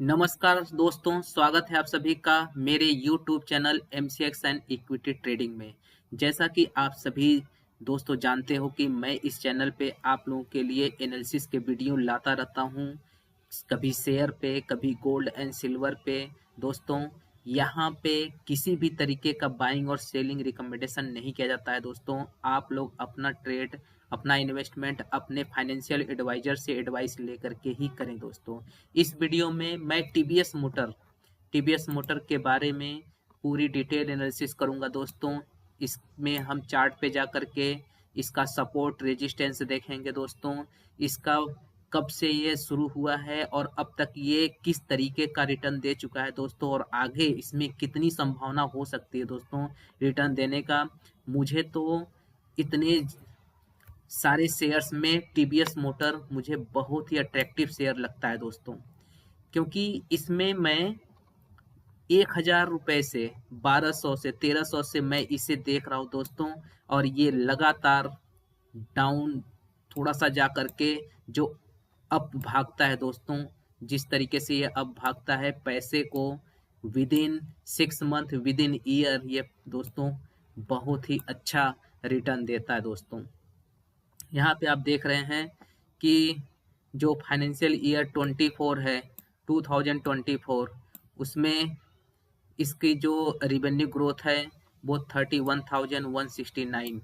नमस्कार दोस्तों, स्वागत है आप सभी का मेरे YouTube channel MCX and equity trading में। जैसा कि आप सभी दोस्तों जानते हो कि मैं इस चैनल पे आप लोगों के लिए एनालिसिस के वीडियो लाता रहता हूँ, कभी शेयर पे, कभी गोल्ड एंड सिल्वर पे। दोस्तों, यहाँ पे किसी भी तरीके का बाइंग और सेलिंग रिकमेंडेशन नहीं किया जाता है। दोस्तों, आप लोग अपना ट्रेड, अपना इन्वेस्टमेंट अपने फाइनेंशियल एडवाइजर से एडवाइस लेकर के ही करें। दोस्तों, इस वीडियो में मैं टीवीएस मोटर के बारे में पूरी डिटेल एनालिसिस करूंगा। दोस्तों, इसमें हम चार्ट पे जा करके इसका सपोर्ट रेजिस्टेंस देखेंगे। दोस्तों, इसका कब से ये शुरू हुआ है और अब तक ये किस तरीके का रिटर्न दे चुका है दोस्तों, और आगे इसमें कितनी संभावना हो सकती है दोस्तों रिटर्न देने का। मुझे तो इतने सारे शेयर्स में टीवीएस मोटर मुझे बहुत ही अट्रैक्टिव शेयर लगता है दोस्तों, क्योंकि इसमें मैं 1000 रुपये से 1200 से 1300 से मैं इसे देख रहा हूँ दोस्तों, और ये लगातार डाउन थोड़ा सा जा करके जो अप भागता है दोस्तों, जिस तरीके से ये अप भागता है पैसे को with in 6 month, with in year, ये दोस्तों बहुत ही अच्छा रिटर्न देता है दोस्तों। यहाँ पे आप देख रहे हैं कि जो फाइनेंशियल ईयर 24 है, 2024, उसमें इसकी जो रेवेन्यू ग्रोथ है वो 31,169,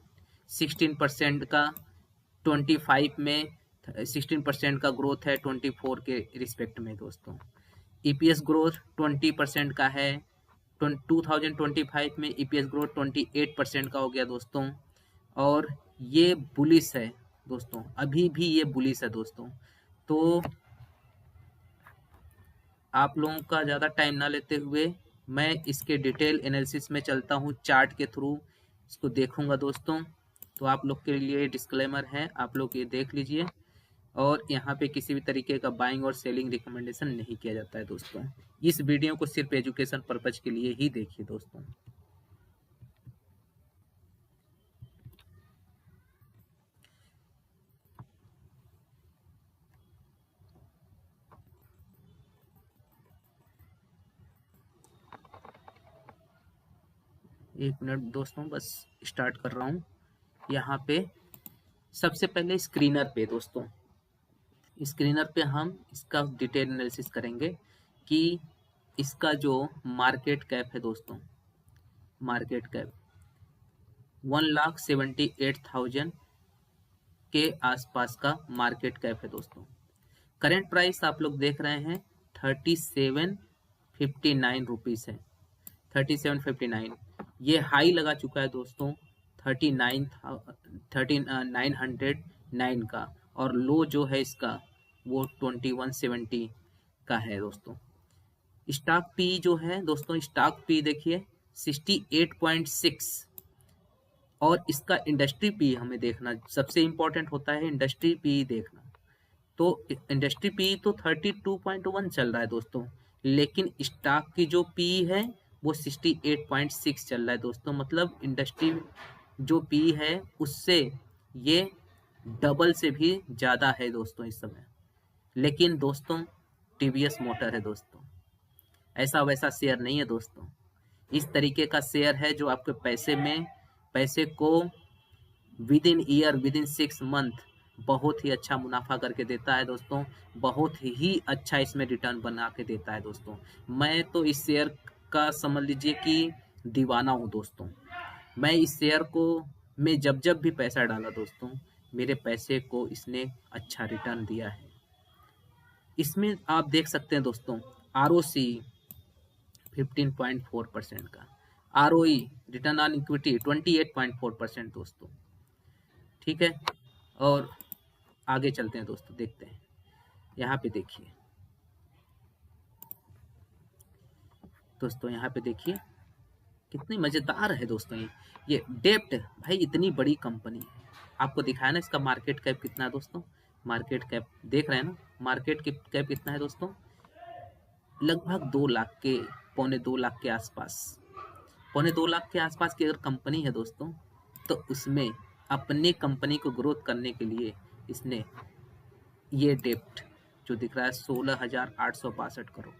16% का, 25 में 16% का ग्रोथ है 24 के रिस्पेक्ट में दोस्तों। ईपीएस ग्रोथ 20% का है, 2025 में ईपीएस ग्रोथ 28% का हो गया दोस्तों, और ये बुलिश है दोस्तों, अभी भी ये बुलिश है दोस्तों। तो आप लोगों का ज़्यादा टाइम ना लेते हुए मैं इसके डिटेल एनालिसिस में चलता हूँ, चार्ट के थ्रू इसको देखूंगा दोस्तों। तो आप लोग के लिए डिस्क्लेमर है, आप लोग ये देख लीजिए, और यहाँ पे किसी भी तरीके का बाइंग और सेलिंग रिकमेंडेशन नहीं किया जाता है दोस्तों। इस वीडियो को सिर्फ एजुकेशन पर्पज के लिए ही देखिए दोस्तों। एक मिनट दोस्तों, बस स्टार्ट कर रहा हूँ। यहाँ पे सबसे पहले स्क्रीनर पे दोस्तों, स्क्रीनर पे हम इसका डिटेल एनालिसिस करेंगे कि इसका जो मार्केट कैप है दोस्तों, मार्केट कैप 1,78,000 के आसपास का मार्केट कैप है दोस्तों। करंट प्राइस आप लोग देख रहे हैं 3759 रुपीज़ है, 3759। ये हाई लगा चुका है दोस्तों 3909 का, और लो जो है इसका वो 2170 का है दोस्तों। स्टॉक पी जो है दोस्तों, स्टॉक पी देखिए 68.6, और इसका इंडस्ट्री पी हमें देखना सबसे इम्पोर्टेंट होता है, इंडस्ट्री पी देखना। तो इंडस्ट्री पी तो 32.1 चल रहा है दोस्तों, लेकिन स्टॉक की जो पी है वो 68.6 चल रहा है दोस्तों। मतलब इंडस्ट्री जो पी है उससे ये डबल से भी ज़्यादा है दोस्तों इस समय। लेकिन दोस्तों टीवीएस मोटर है दोस्तों, ऐसा वैसा शेयर नहीं है दोस्तों। इस तरीके का शेयर है जो आपके पैसे को with in year, with in 6 month बहुत ही अच्छा मुनाफा करके देता है दोस्तों, बहुत ही अच्छा इसमें रिटर्न बना के देता है दोस्तों। मैं तो इस शेयर का समझ लीजिए कि दीवाना हूँ दोस्तों। मैं इस शेयर को मैं जब जब भी पैसा डाला दोस्तों, मेरे पैसे को इसने अच्छा रिटर्न दिया है। इसमें आप देख सकते हैं दोस्तों, आरओसी 15.4% का, आरओई रिटर्न ऑन इक्विटी 28.4% दोस्तों। ठीक है, और आगे चलते हैं दोस्तों, देखते हैं। यहाँ पे देखिए दोस्तों, यहाँ पे देखिए कितनी मज़ेदार है दोस्तों। ये डेप्ट भाई, इतनी बड़ी कंपनी है, आपको दिखाया ना इसका मार्केट कैप कितना है दोस्तों। मार्केट कैप देख रहे हैं ना, मार्केट कैप कितना है दोस्तों, लगभग 2 लाख के, पौने 2 लाख के आसपास, पौने 2 लाख के आसपास की अगर कंपनी है दोस्तों, तो उसमें अपने कंपनी को ग्रोथ करने के लिए इसने ये डेप्ट जो दिख रहा है 16,862 करोड़,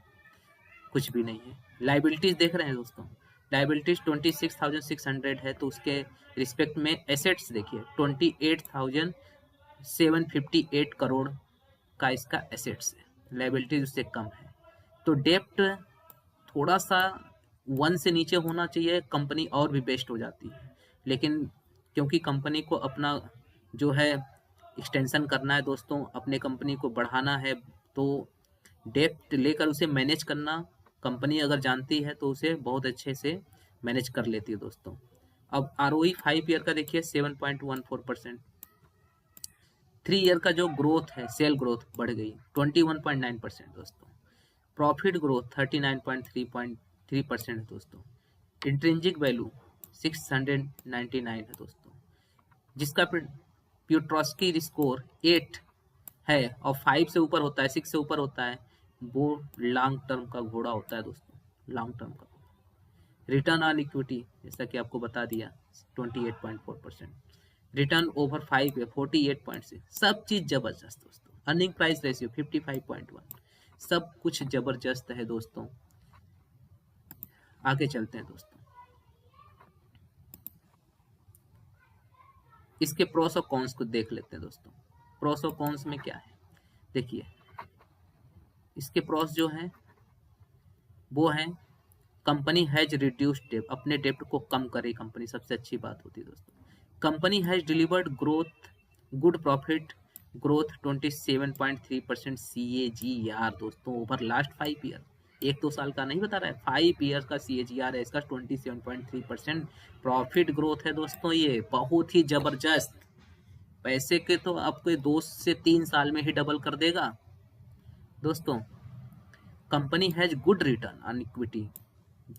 कुछ भी नहीं है। लाइबिलिटीज देख रहे हैं दोस्तों, लाइबिलिटीज 26,600 है, तो उसके रिस्पेक्ट में एसेट्स देखिए 28,758 करोड़ का इसका एसेट्स है, लाइबिलिटीज उससे कम है। तो डेप्ट थोड़ा सा 1 से नीचे होना चाहिए, कंपनी और भी बेस्ट हो जाती है, लेकिन क्योंकि कंपनी को अपना जो है एक्सटेंशन करना है दोस्तों, अपने कंपनी को बढ़ाना है, तो डेप्ट लेकर उसे मैनेज करना कंपनी अगर जानती है तो उसे बहुत अच्छे से मैनेज कर लेती है दोस्तों। अब ROE 5 ईयर का देखिए 7.14%। 3 ईयर का जो ग्रोथ है, सेल ग्रोथ बढ़ गई 21.9% दोस्तों। प्रॉफिट ग्रोथ 39.3% है दोस्तों। इंट्रिंसिक वैल्यू 699 है दोस्तों, जिसका प्यूट्रॉस्की स्कोर 8 है और 5 से ऊपर होता है, 6 से ऊपर होता है, वो लॉन्ग टर्म का घोड़ा होता है दोस्तों, लॉन्ग टर्म का। रिटर्न ऑन इक्विटी जैसा कि आपको बता दिया 28.4%। रिटर्न ओवर 5 है 48.6, सब चीज जबरदस्त दोस्तों। अर्निंग प्राइस रेशियो 55.1, सब कुछ जबरदस्त है दोस्तों। आगे चलते हैं दोस्तों, इसके प्रोस और कॉन्स को देख लेते हैं दोस्तों। प्रोस और कॉन्स में क्या है देखिए, इसके प्रोस जो है वो है कंपनी हैज रिड्यूस्ड डेप्ट, अपने डेप्ट को कम करे कंपनी, सबसे अच्छी बात होती है दोस्तों। Company has delivered growth, good profit growth 27.3% CAGR दोस्तों ओवर लास्ट 5 ईयर। 1-2 साल का नहीं बता रहा है, 5 ईयर का CAGR है इसका 27.3% प्रॉफिट ग्रोथ है दोस्तों। ये बहुत ही जबरदस्त, पैसे के तो आपको 2 से 3 साल में ही डबल कर देगा दोस्तों। Company has good return on equity,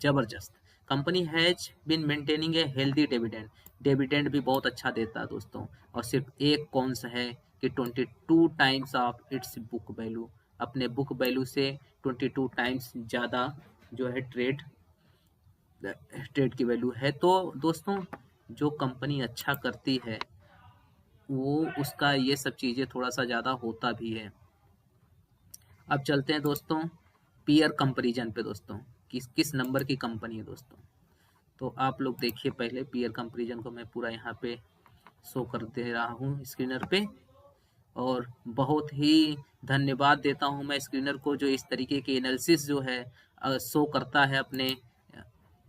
जबरदस्त। Company has been maintaining a healthy dividend, dividend भी बहुत अच्छा देता है दोस्तों। और सिर्फ एक कौन सा है कि 22 times of its book value, अपने बुक वैल्यू से 22 टाइम्स ज़्यादा जो है ट्रेड की वैल्यू है। तो दोस्तों जो कंपनी अच्छा करती है वो उसका ये सब चीज़ें थोड़ा सा ज़्यादा होता भी है। अब चलते हैं दोस्तों पीयर कंपैरिजन पे दोस्तों, किस किस नंबर की कंपनी है दोस्तों। तो आप लोग देखिए, पहले पीयर कंपैरिजन को मैं पूरा यहाँ पे शो कर दे रहा हूँ स्क्रीनर पे, और बहुत ही धन्यवाद देता हूँ मैं स्क्रीनर को जो इस तरीके की एनालिसिस जो है शो करता है अपने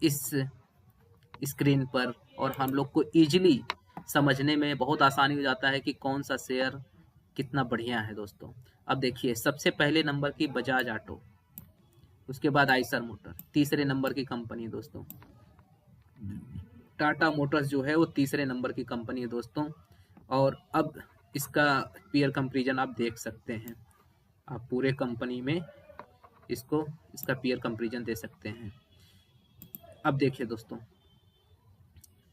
इस स्क्रीन पर, और हम लोग को इजीली समझने में बहुत आसानी हो जाता है कि कौन सा शेयर कितना बढ़िया है दोस्तों। अब देखिए सबसे पहले नंबर की बजाज ऑटो, उसके बाद आइसर मोटर, तीसरे नंबर की कंपनी है दोस्तों। टाटा मोटर्स जो है वो तीसरे नंबर की कंपनी है दोस्तों। और अब इसका पीयर कंपैरिजन आप देख सकते हैं, आप पूरे कंपनी में इसका पीयर कंपैरिजन दे सकते हैं। अब देखिए दोस्तों,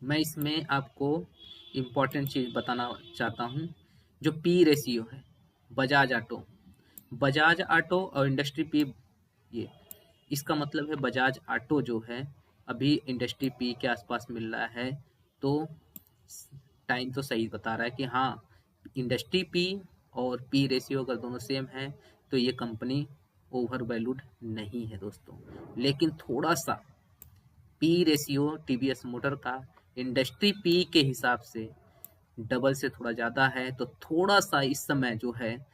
मैं इसमें आपको इम्पोर्टेंट चीज़ बताना चाहता हूँ, जो पी रेशियो है बजाज ऑटो और इंडस्ट्री पी, ये इसका मतलब है बजाज ऑटो जो है अभी इंडस्ट्री पी के आसपास मिल रहा है, तो टाइम तो सही बता रहा है कि हाँ इंडस्ट्री पी और पी रेशियो अगर दोनों सेम है तो ये कंपनी ओवर वैल्यूड नहीं है दोस्तों। लेकिन थोड़ा सा पी रेशियो टीवीएस मोटर का इंडस्ट्री पी के हिसाब से डबल से थोड़ा ज़्यादा है, तो थोड़ा सा इस समय जो है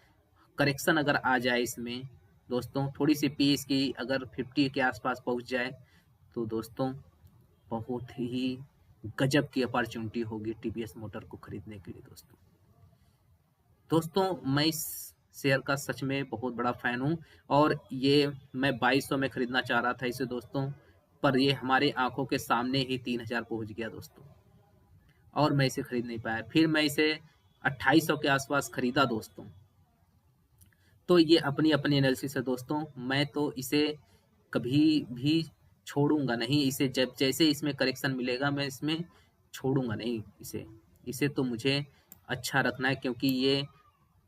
करेक्शन अगर आ जाए इसमें दोस्तों, थोड़ी सी पी इसकी अगर 50 के आसपास पहुंच जाए तो दोस्तों बहुत ही गजब की अपॉर्चुनिटी होगी टीवीएस मोटर को खरीदने के लिए दोस्तों। मैं इस शेयर का सच में बहुत बड़ा फैन हूँ, और ये मैं 2200 में खरीदना चाह रहा था इसे दोस्तों, पर ये हमारे आंखों के सामने ही 3000 पहुंच गया दोस्तों, और मैं इसे खरीद नहीं पाया। फिर मैं इसे 2800 के आसपास खरीदा दोस्तों। तो ये अपनी अपनी एनालिसिस है दोस्तों, मैं तो इसे कभी भी छोड़ूंगा नहीं, इसे जब जैसे इसमें करेक्शन मिलेगा मैं इसमें छोड़ूंगा नहीं इसे तो मुझे अच्छा रखना है, क्योंकि ये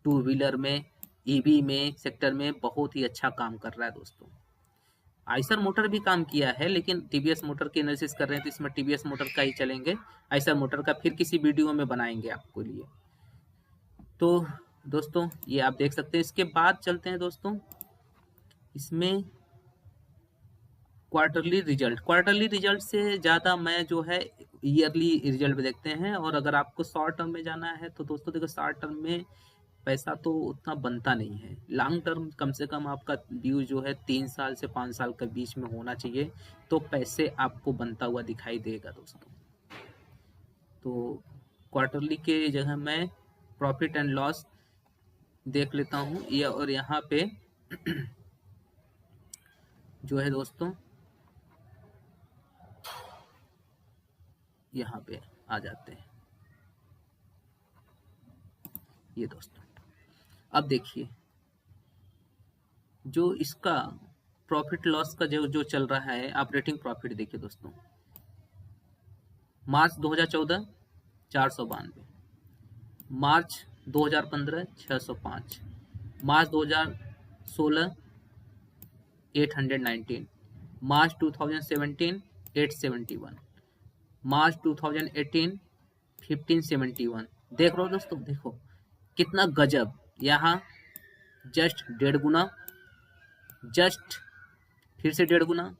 2 व्हीलर में, ईवी में, सेक्टर में बहुत ही अच्छा काम कर रहा है दोस्तों। आइसर मोटर भी काम किया है, लेकिन टीवीएस मोटर की एनालिसिस कर रहे हैं तो इसमें टीवीएस मोटर का ही चलेंगे, आइसर मोटर का फिर किसी वीडियो में बनाएंगे आपको लिए। तो दोस्तों ये आप देख सकते हैं। इसके बाद चलते हैं दोस्तों, इसमें क्वार्टरली रिजल्ट से ज़्यादा मैं जो है ईयरली रिजल्ट भी देखते हैं। और अगर आपको शॉर्ट टर्म में जाना है तो दोस्तों देखो, शॉर्ट टर्म में पैसा तो उतना बनता नहीं है। लॉन्ग टर्म कम से कम आपका ड्यू जो है 3 साल से 5 साल के बीच में होना चाहिए, तो पैसे आपको बनता हुआ दिखाई देगा दोस्तों। तो क्वार्टरली के जगह मैं प्रॉफिट एंड लॉस देख लेता हूँ ये, और यहाँ पे जो है दोस्तों, यहाँ पे आ जाते हैं ये दोस्तों। अब देखिए जो इसका प्रॉफिट लॉस का जो चल रहा है, ऑपरेटिंग प्रॉफिट देखिए दोस्तों, मार्च 2014 492, मार्च 2015 605, मार्च 2016 819, मार्च 2017 871, मार्च 2018 1571। देख रहे हो दोस्तों, देखो कितना गजब। यहाँ जस्ट 1.5 गुना, जस्ट फिर से 1.5 गुना,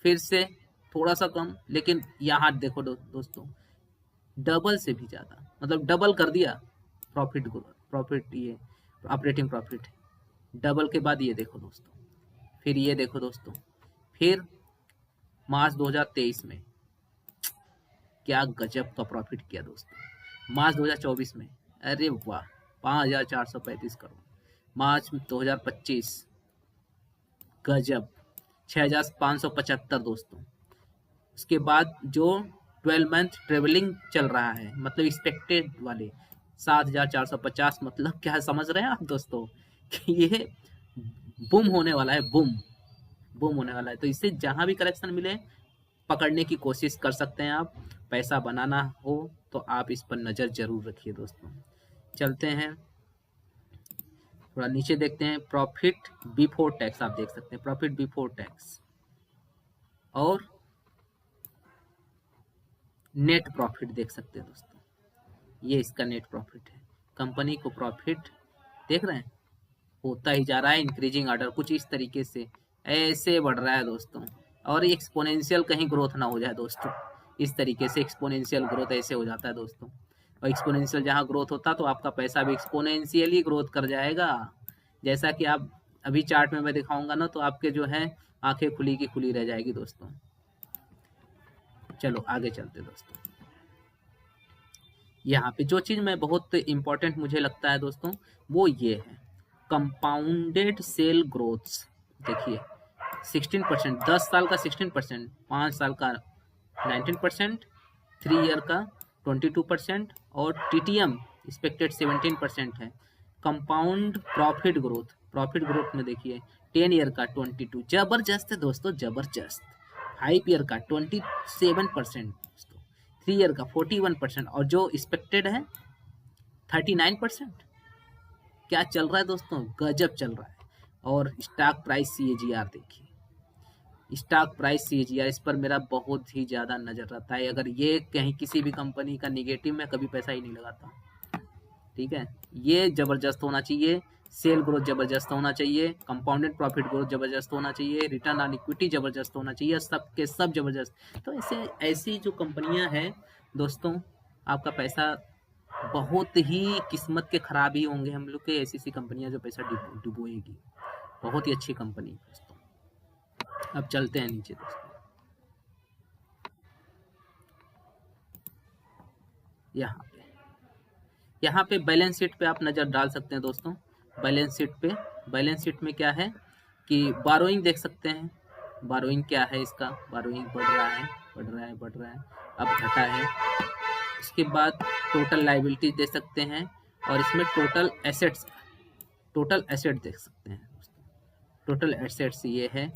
फिर से थोड़ा सा कम, लेकिन यहाँ देखो दोस्तों डबल से भी ज़्यादा, मतलब डबल कर दिया प्रॉफिट ये ऑपरेटिंग प्रॉफिट। डबल के बाद ये देखो दोस्तों, फिर ये देखो दोस्तों, फिर मार्च 2023 में क्या गजब का प्रॉफिट किया दोस्तों। मार्च 2024 में अरे वाह 5,435 करोड़। मार्च 2025 गजब 6,575 दोस्तों। उसके बाद जो 12 मंथ ट्रेवलिंग चल रहा है, मतलब एक्सपेक्टेड वाले 7,450, मतलब क्या समझ रहे हैं आप दोस्तों कि ये बूम होने वाला है, बूम होने वाला है। तो इससे जहां भी करेक्शन मिले पकड़ने की कोशिश कर सकते हैं आप। पैसा बनाना हो तो आप इस पर नज़र जरूर रखिए दोस्तों। चलते हैं थोड़ा नीचे देखते हैं, प्रॉफिट बिफोर टैक्स आप देख सकते हैं, प्रॉफिट बिफोर टैक्स और नेट प्रॉफिट देख सकते हैं दोस्तों। ये इसका नेट प्रॉफिट है। कंपनी को प्रॉफिट देख रहे हैं होता ही जा रहा है, इंक्रीजिंग ऑर्डर कुछ इस तरीके से ऐसे बढ़ रहा है दोस्तों। और एक्सपोनेंशियल कहीं ग्रोथ ना हो जाए दोस्तों, इस तरीके से एक्सपोनेंशियल ग्रोथ ऐसे हो जाता है दोस्तों। और एक्सपोनेंशियल जहाँ ग्रोथ होता तो आपका पैसा भी एक्सपोनेंशियली ग्रोथ कर जाएगा। जैसा कि आप अभी चार्ट में मैं दिखाऊंगा ना, तो आपके जो है आंखें खुली की खुली रह जाएगी दोस्तों। चलो आगे चलते दोस्तों। यहाँ पे जो चीज़ मैं बहुत इंपॉर्टेंट मुझे लगता है दोस्तों, वो ये है कंपाउंडेड सेल ग्रोथ्स। देखिए 16%, 10 साल का 16%, 5 साल का 19%, 3 ईयर का 22% और टीटीएम एक्सपेक्टेड 17% है। कंपाउंड प्रॉफिट ग्रोथ में देखिए 10 ईयर का 22, जबरदस्त है दोस्तों, जबरदस्त। 5 ईयर का 27%, 3 ईयर का 41% और जो एक्सपेक्टेड है 39%। क्या चल रहा है दोस्तों, गजब चल रहा है। और स्टॉक प्राइस CAGR देखिए, स्टॉक प्राइस CAGR, इस पर मेरा बहुत ही ज़्यादा नज़र रहता है। अगर ये कहीं किसी भी कंपनी का निगेटिव में कभी पैसा ही नहीं लगाता, ठीक है। ये ज़बरदस्त होना चाहिए, सेल ग्रोथ ज़बरदस्त होना चाहिए, कंपाउंडेड प्रॉफिट ग्रोथ ज़बरदस्त होना चाहिए, रिटर्न ऑन इक्विटी ज़बरदस्त होना चाहिए, सब के सब ज़बरदस्त। तो ऐसी जो कंपनियां हैं दोस्तों, आपका पैसा बहुत ही किस्मत के खराब ही होंगे हम लोग के, ऐसी कंपनियां जो पैसा डुबोएगी। बहुत ही अच्छी कंपनी दोस्तों। अब चलते हैं नीचे दोस्तों। यहाँ पे बैलेंस शीट पे आप नज़र डाल सकते हैं दोस्तों। बैलेंस शीट में क्या है कि बारोइंग देख सकते हैं। बारोइंग क्या है इसका, बारोइंग बढ़ रहा है, अब घटा है। इसके बाद टोटल लाइबिलिटी दे सकते हैं, और इसमें टोटल एसेट देख सकते हैं दोस्तों। टोटल एसेट्स ये है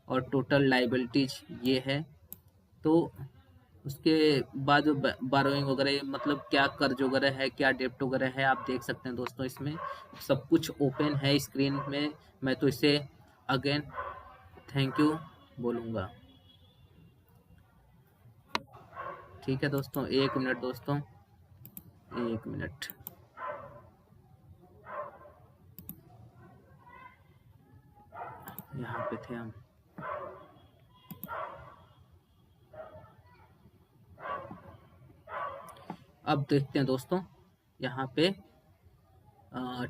और टोटल लाइबिलिटीज ये है। तो उसके बाद बारोइंग वगैरह, मतलब क्या कर्ज वगैरह है, क्या डेप्ट वगैरह है, आप देख सकते हैं दोस्तों। इसमें सब कुछ ओपन है स्क्रीन में। मैं तो इसे अगेन थैंक यू बोलूँगा। ठीक है दोस्तों, 1 मिनट दोस्तों, 1 मिनट। यहाँ पे थे हम। अब देखते हैं दोस्तों, यहाँ पे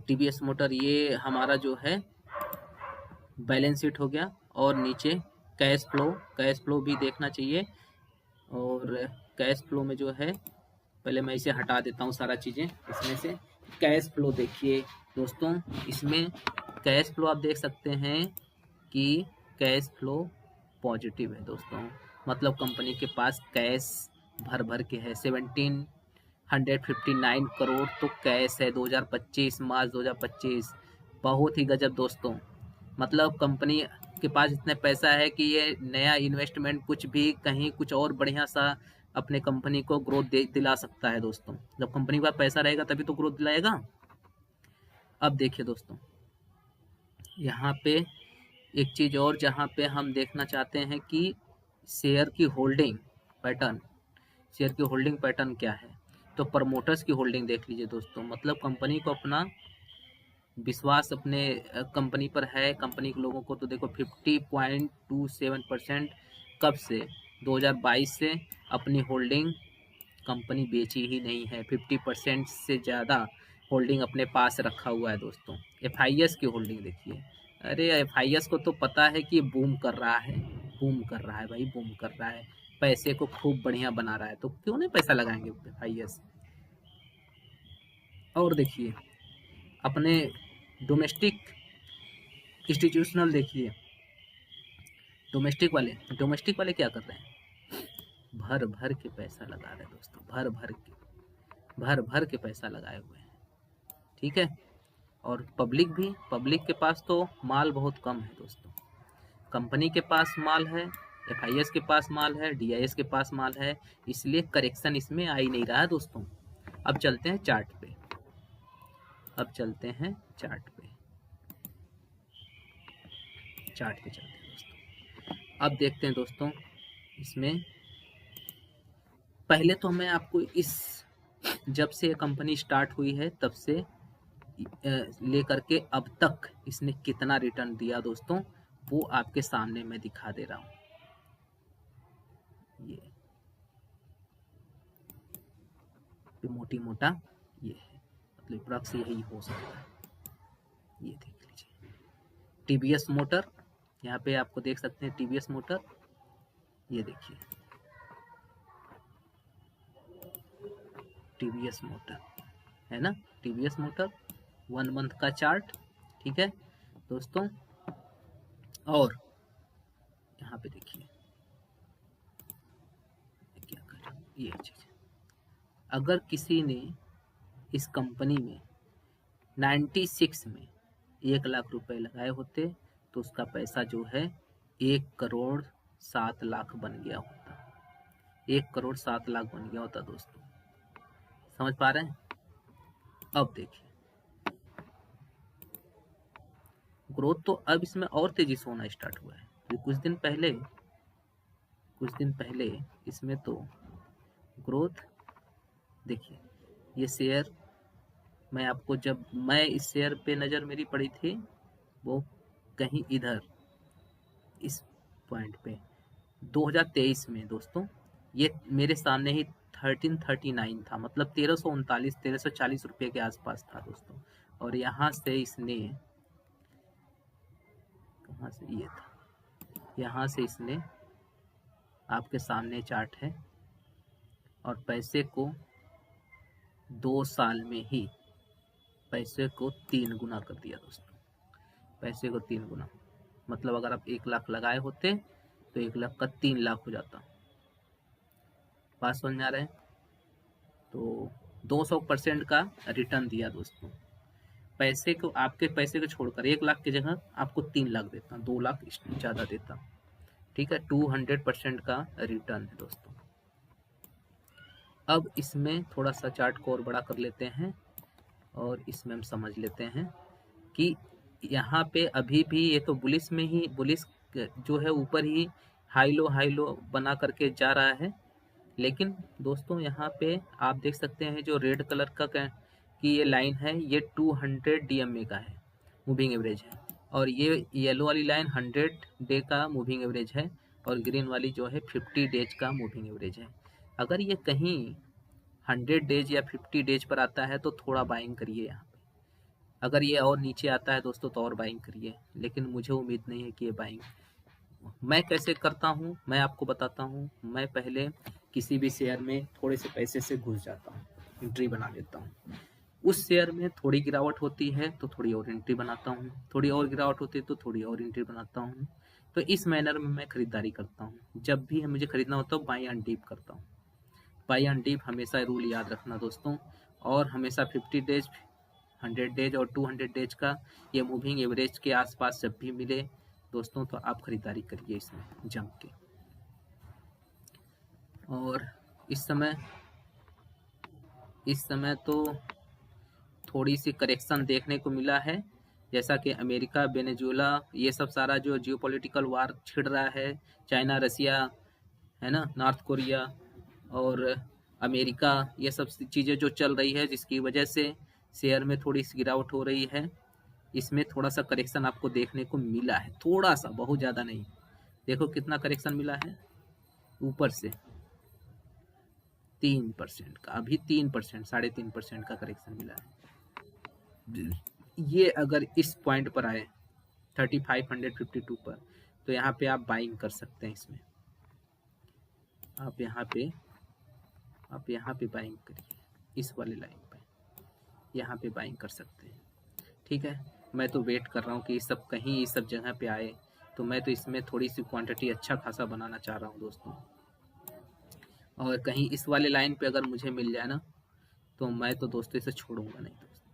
टीवीएस मोटर, ये हमारा जो है बैलेंस शीट हो गया, और नीचे कैश फ्लो भी देखना चाहिए। और कैश फ्लो में जो है, पहले मैं इसे हटा देता हूँ सारा चीज़ें इसमें से। कैश फ्लो देखिए दोस्तों, इसमें कैश फ्लो आप देख सकते हैं कि कैश फ्लो पॉजिटिव है दोस्तों। मतलब कंपनी के पास कैश भर भर के है। 1759 करोड़ तो कैश है 2025, मार्च 2025। बहुत ही गजब दोस्तों। मतलब कंपनी के पास इतने पैसा है कि ये नया इन्वेस्टमेंट कुछ भी कहीं कुछ और बढ़िया सा अपने कंपनी को ग्रोथ दिला सकता है दोस्तों। जब कंपनी के पास पैसा रहेगा तभी तो ग्रोथ दिलाएगा। अब देखिए दोस्तों, यहाँ पे एक चीज़ और जहाँ पे हम देखना चाहते हैं कि शेयर की होल्डिंग पैटर्न, शेयर की होल्डिंग पैटर्न क्या है। तो प्रमोटर्स की होल्डिंग देख लीजिए दोस्तों। मतलब कंपनी को अपना विश्वास अपने कंपनी पर है, कंपनी के लोगों को। तो देखो 50.27% कब से, 2022 से अपनी होल्डिंग कंपनी बेची ही नहीं है। 50% से ज़्यादा होल्डिंग अपने पास रखा हुआ है दोस्तों। एफआईएस की होल्डिंग देखिए। अरे एफआईएस को तो पता है कि बूम कर रहा है, बूम कर रहा है भाई, बूम कर रहा है, पैसे को खूब बढ़िया बना रहा है, तो क्यों नहीं पैसा लगाएंगे एफआईएस। और देखिए अपने डोमेस्टिक इंस्टीट्यूशनल देखिए, डोमेस्टिक वाले क्या कर रहे हैं, भर भर के पैसा लगा रहे हैं दोस्तों, भर भर के पैसा लगाए हुए हैं। ठीक है। और पब्लिक के पास तो माल बहुत कम है दोस्तों। कंपनी के पास माल है, एफआईएस के पास माल है, डीआईएस के पास माल है, इसलिए करेक्शन इसमें आ ही नहीं रहा है दोस्तों। अब चलते हैं चार्ट पे, चलते हैं चार्ट पे चलते हैं दोस्तों। अब देखते हैं दोस्तों, इसमें पहले तो मैं आपको इस, जब से कंपनी स्टार्ट हुई है तब से लेकर के अब तक इसने कितना रिटर्न दिया दोस्तों, वो आपके सामने मैं दिखा दे रहा हूँ। ये मोटी मोटा ये है, मतलब अप्रॉक्स यही हो सकता है। ये देख लीजिए टीवीएस मोटर, यहाँ पे आपको देख सकते हैं टीवीएस मोटर। ये देखिए टीवीएस मोटर है ना, टीवीएस मोटर 1 मंथ का चार्ट। ठीक है दोस्तों। और यहाँ पे देखिए क्या कर, ये चीज, अगर किसी ने इस कंपनी में 96 में 1 लाख रुपए लगाए होते तो उसका पैसा जो है 1,07,00,000 बन गया होता। 1,07,00,000 बन गया होता दोस्तों। समझ पा रहे हैं। अब देखिए ग्रोथ तो अब इसमें और तेजी से होना स्टार्ट हुआ है। तो कुछ दिन पहले इसमें तो ग्रोथ देखिए। ये शेयर मैं आपको, जब मैं इस शेयर पे नज़र मेरी पड़ी थी वो कहीं इधर इस पॉइंट पे 2023 में दोस्तों, ये मेरे सामने ही 1339 था, मतलब 1340 रुपये के आसपास था दोस्तों। और यहाँ से इसने, कहाँ से ये था, यहाँ से इसने आपके सामने चार्ट है, और पैसे को 2 साल में ही पैसे को 3 गुना कर दिया दोस्तों। पैसे को 3 गुना, मतलब अगर आप 1 लाख लगाए होते तो 1 लाख का 3 लाख हो जाता। बात समझ में आ रहा है। तो 200% का रिटर्न दिया दोस्तों। पैसे को, आपके पैसे को छोड़कर 1 लाख की जगह आपको 3 लाख देता, 2 लाख ज़्यादा देता। ठीक है, 200% का रिटर्न है दोस्तों। अब इसमें थोड़ा सा चार्ट को और बड़ा कर लेते हैं, और इसमें हम समझ लेते हैं कि यहाँ पे अभी भी ये तो बुलिस में ही, बुलिस जो है ऊपर ही हाई लो बना करके जा रहा है। लेकिन दोस्तों यहाँ पे आप देख सकते हैं जो रेड कलर का कि ये लाइन है, ये 200 DMA का है, मूविंग एवरेज है। और ये येलो वाली लाइन 100 डे का मूविंग एवरेज है, और ग्रीन वाली जो है 50 डेज का मूविंग एवरेज है। अगर ये कहीं 100 डेज या 50 डेज पर आता है तो थोड़ा बाइंग करिए यहाँ पे। अगर ये और नीचे आता है दोस्तों तो और बाइंग करिए, लेकिन मुझे उम्मीद नहीं है कि ये बाइंग। मैं कैसे करता हूँ मैं आपको बताता हूँ। मैं पहले किसी भी शेयर में थोड़े से पैसे से घुस जाता हूँ, एंट्री बना लेता हूँ। उस शेयर में थोड़ी गिरावट होती है तो थोड़ी और एंट्री बनाता हूँ, थोड़ी और गिरावट होती है तो थोड़ी और एंट्री बनाता हूँ। तो इस मैनर में मैं खरीदारी करता हूँ। जब भी मुझे खरीदना होता है बाई एंड डीप करता हूँ। बाई एंड डीप हमेशा रूल याद रखना दोस्तों, और हमेशा 50 डेज, 100 डेज और 200 डेज का ये मूविंग एवरेज के आसपास जब भी मिले दोस्तों तो आप खरीदारी करिए इसमें जम के। और इस समय तो थोड़ी सी करेक्शन देखने को मिला है, जैसा कि अमेरिका, वेनेजुएला, ये सब सारा जो जियोपॉलिटिकल वार छिड़ रहा है, चाइना, रसिया, है ना, नॉर्थ कोरिया और अमेरिका, ये सब चीज़ें जो चल रही है जिसकी वजह से शेयर में थोड़ी सी गिरावट हो रही है। इसमें थोड़ा सा करेक्शन आपको देखने को मिला है, थोड़ा सा, बहुत ज़्यादा नहीं। देखो कितना करेक्शन मिला है, ऊपर से 3% का, अभी 3%, 3.5% का करेक्शन मिला है। ये अगर इस पॉइंट पर आए 3552 पर तो यहाँ पे आप बाइंग कर सकते हैं। इसमें आप यहाँ पे बाइंग करिए, इस वाले लाइन पे यहाँ पे बाइंग कर सकते हैं। ठीक है, मैं तो वेट कर रहा हूँ कि सब कहीं इस सब जगह पे आए, तो मैं तो इसमें थोड़ी सी क्वांटिटी अच्छा खासा बनाना चाह रहा हूँ दोस्तों। और कहीं इस वाले लाइन पे अगर मुझे मिल जाए ना तो मैं तो दोस्तों इसे छोड़ूंगा नहीं दोस्तों,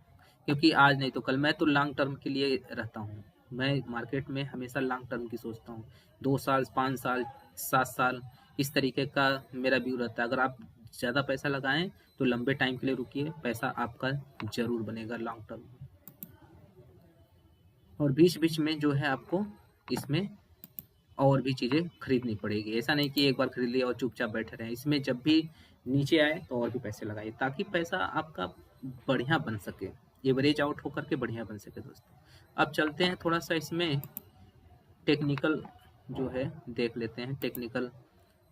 क्योंकि आज नहीं तो कल मैं तो लॉन्ग टर्म के लिए रहता हूँ। मैं मार्केट में हमेशा लॉन्ग टर्म की सोचता हूँ, 2 साल, 5 साल, 7 साल, इस तरीके का मेरा व्यू रहता है। अगर आप ज़्यादा पैसा लगाएं तो लंबे टाइम के लिए रुकिए, पैसा आपका जरूर बनेगा लॉन्ग टर्म में। और बीच बीच में जो है आपको इसमें और भी चीज़ें खरीदनी पड़ेगी। ऐसा नहीं कि एक बार खरीद लिया और चुपचाप बैठे रहें। इसमें जब भी नीचे आए तो और भी पैसे लगाइए, ताकि पैसा आपका बढ़िया बन सके, एवरेज आउट होकर के बढ़िया बन सके दोस्तों। अब चलते हैं थोड़ा सा इसमें टेक्निकल जो है देख लेते हैं। टेक्निकल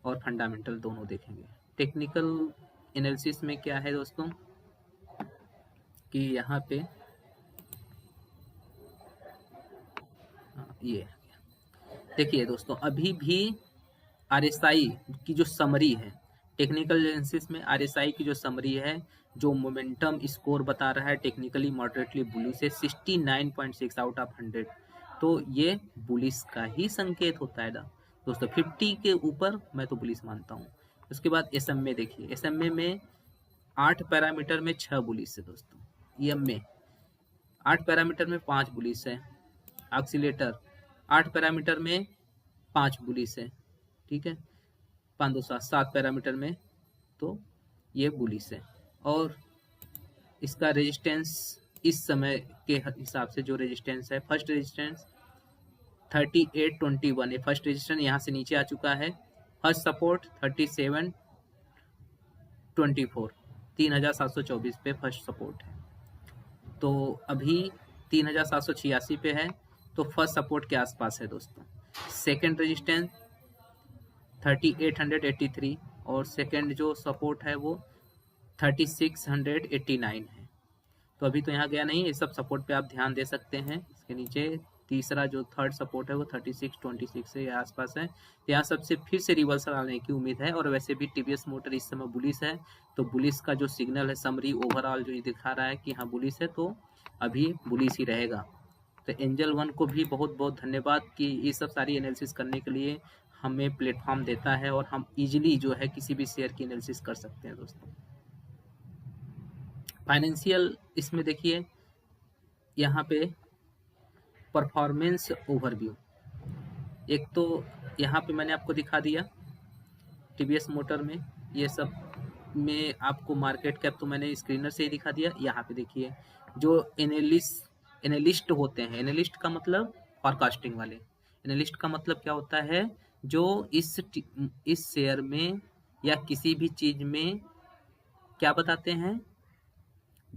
और फंडामेंटल दोनों देखेंगे। टेक्निकल एनालिसिस में क्या है दोस्तों कि यहाँ पे ये देखिए दोस्तों, अभी भी आरएसआई की जो समरी है, टेक्निकल एनालिसिस में आरएसआई की जो समरी है, जो मोमेंटम स्कोर बता रहा है टेक्निकली मॉडरेटली बुलिश है 69.6 आउट ऑफ 100, तो ये बुलिश का ही संकेत होता है ना दोस्तों। 50 के ऊपर मैं तो बुलिश मानता हूँ। उसके बाद एसएमए देखिए, एसएमए में 8 पैरामीटर में 6 बुलिश है दोस्तों। ईएमए 8 पैरामीटर में 5 बुलिश है। ऑक्सीलेटर 8 पैरामीटर में 5 बुलिश है। ठीक है, 5 2 7 पैरामीटर में तो ये बुलिश है। और इसका रेजिस्टेंस इस समय के हिसाब से जो रेजिस्टेंस है, फर्स्ट रेजिस्टेंस 3821 है, फर्स्ट रेजिस्टेंस यहाँ से नीचे आ चुका है। फर्स्ट सपोर्ट 3724, 3724 पे फर्स्ट सपोर्ट है, तो अभी 3786 पे है, तो फर्स्ट सपोर्ट के आसपास है दोस्तों। सेकेंड रेजिस्टेंस 3883 और सेकेंड जो सपोर्ट है वो 3689 है। तो अभी तो यहाँ गया नहीं, ये सब सपोर्ट पे आप ध्यान दे सकते हैं। इसके नीचे तीसरा जो थर्ड सपोर्ट है वो 3626 के आसपास है। तो यहाँ सबसे फिर से रिवर्सल आने की उम्मीद है। और वैसे भी टीवीएस मोटर इस समय बुलिश है, तो बुलिश का जो सिग्नल है, समरी ओवरऑल जो दिखा रहा है कि हाँ बुलिश है, तो अभी बुलिश ही रहेगा। तो एंजल वन को भी बहुत बहुत धन्यवाद कि ये सब सारी एनालिसिस करने के लिए हमें प्लेटफॉर्म देता है, और हम इजीली जो है किसी भी शेयर की एनालिसिस कर सकते हैं दोस्तों। फाइनेंशियल इसमें देखिए, यहाँ पे परफॉर्मेंस ओवरव्यू, एक तो यहाँ पे मैंने आपको दिखा दिया टीवीएस मोटर में, ये सब में आपको मार्केट कैप तो मैंने स्क्रीनर से ही दिखा दिया। यहाँ पे देखिए जो एनालिस्ट होते हैं, एनालिस्ट का मतलब फॉरकास्टिंग वाले, एनालिस्ट का मतलब क्या होता है, जो इस शेयर में या किसी भी चीज में क्या बताते हैं,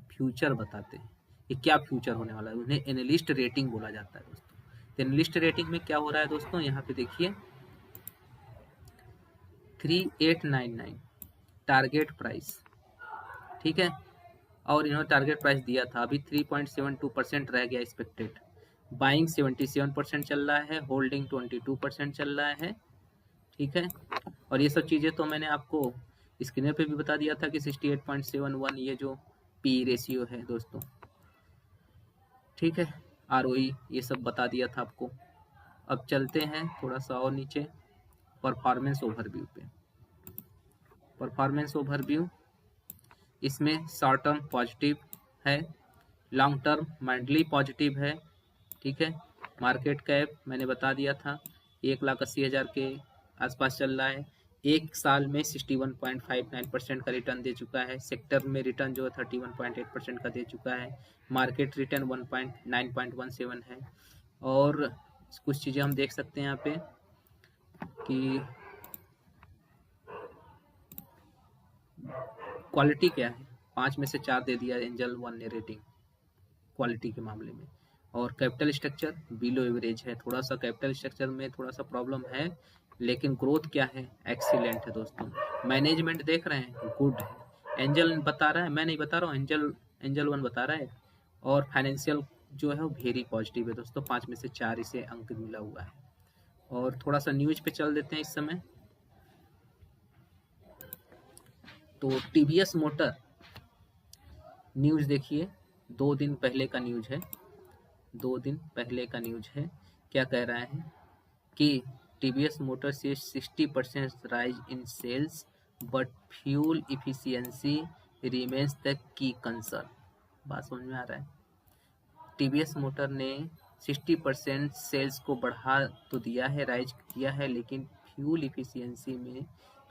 फ्यूचर बताते हैं कि क्या फ्यूचर होने वाला है, उन्हें एनालिस्ट रेटिंग बोला जाता है दोस्तों। तो एनालिस्ट रेटिंग में क्या हो रहा है दोस्तों, यहाँ पे देखिए 3899 टारगेट प्राइस, ठीक है। और इन्होंने टारगेट प्राइस दिया था, अभी 3.72% रह गया एक्सपेक्टेड। बाइंग 77% चल रहा है, होल्डिंग 22% चल रहा है, ठीक है। और ये सब चीज़ें तो मैंने आपको स्क्रीन पे भी बता दिया था कि 68.71 ये जो पी रेशियो है दोस्तों, ठीक है। आरओई ये सब बता दिया था आपको। अब चलते हैं थोड़ा सा और नीचे, परफॉर्मेंस ओवरव्यू पे। परफॉर्मेंस ओवरव्यू, इसमें शॉर्ट टर्म पॉजिटिव है, लॉन्ग टर्म माइल्डली पॉजिटिव है, ठीक है। मार्केट कैप मैंने बता दिया था 1,80,000 के आसपास चल रहा है। एक साल में 61.59% का रिटर्न दे चुका है। सेक्टर में रिटर्न जो है 31.8% का दे चुका है। मार्केट रिटर्न 9.17 है। और कुछ चीज़ें हम देख सकते हैं यहाँ पे कि क्वालिटी क्या है, 5 में से 4 दे दिया एंजल वन ने रेटिंग क्वालिटी के मामले में। और कैपिटल स्ट्रक्चर बिलो एवरेज है, थोड़ा सा कैपिटल स्ट्रक्चर में थोड़ा सा प्रॉब्लम है, लेकिन ग्रोथ क्या है, एक्सीलेंट है दोस्तों। मैनेजमेंट देख रहे हैं, गुड है। एंजल बता रहा है, मैं नहीं बता रहा हूँ, एंजल वन बता रहा है। और फाइनेंशियल जो है वो वेरी पॉजिटिव है दोस्तों, 5 में से 4 इसे अंक मिला हुआ है। और थोड़ा सा न्यूज पे चल देते हैं इस समय। तो टीवीएस मोटर न्यूज देखिए, 2 दिन पहले का न्यूज है, 2 दिन पहले का न्यूज है। क्या कह रहा है कि टीवीएस मोटर से 60% rise in sales but fuel efficiency remains the key concern. बात समझ में आ रहा है? टीवीएस मोटर ने 60% सेल्स को बढ़ा तो दिया है, राइज किया है, लेकिन फ्यूल इफिशियंसी में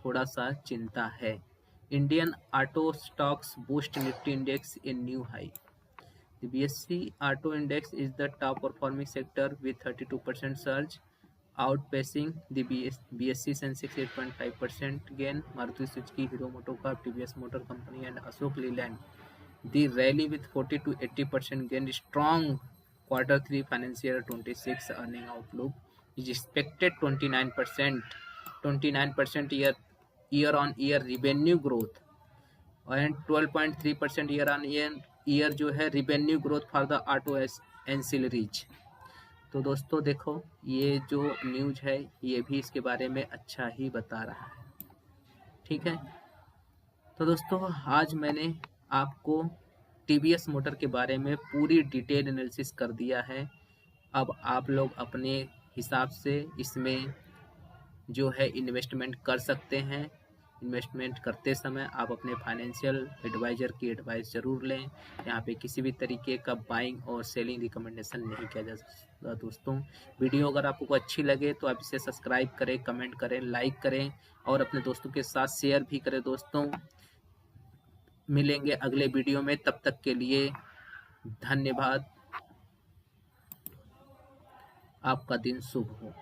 थोड़ा सा चिंता है। Indian auto stocks boost Nifty index in new high. The BSE Auto Index is the top performing sector with 32% surge, outpacing the BSE Sensex 8.5% gain. Maruti Suzuki, Hero MotoCorp, TVS Motor Company, and Ashok Leyland. The rally with 40 to 80% gain. Strong quarter 3 financial year 26 earning outlook is expected 29% year on year revenue growth and 12.3% year जो है revenue growth for the auto ancillaries. तो दोस्तों देखो, ये जो news है ये भी इसके बारे में अच्छा ही बता रहा है, ठीक है। तो दोस्तों आज मैंने आपको टीवीएस मोटर के बारे में पूरी डिटेल एनालिसिस कर दिया है। अब आप लोग अपने हिसाब से इसमें जो है इन्वेस्टमेंट कर सकते हैं। इन्वेस्टमेंट करते समय आप अपने फाइनेंशियल एडवाइज़र की एडवाइस ज़रूर लें। यहाँ पे किसी भी तरीके का बाइंग और सेलिंग रिकमेंडेशन नहीं किया जा सकता दोस्तों। वीडियो अगर आपको अच्छी लगे तो आप इसे सब्सक्राइब करें, कमेंट करें, लाइक करें और अपने दोस्तों के साथ शेयर भी करें दोस्तों। मिलेंगे अगले वीडियो में, तब तक के लिए धन्यवाद। आपका दिन शुभ हो।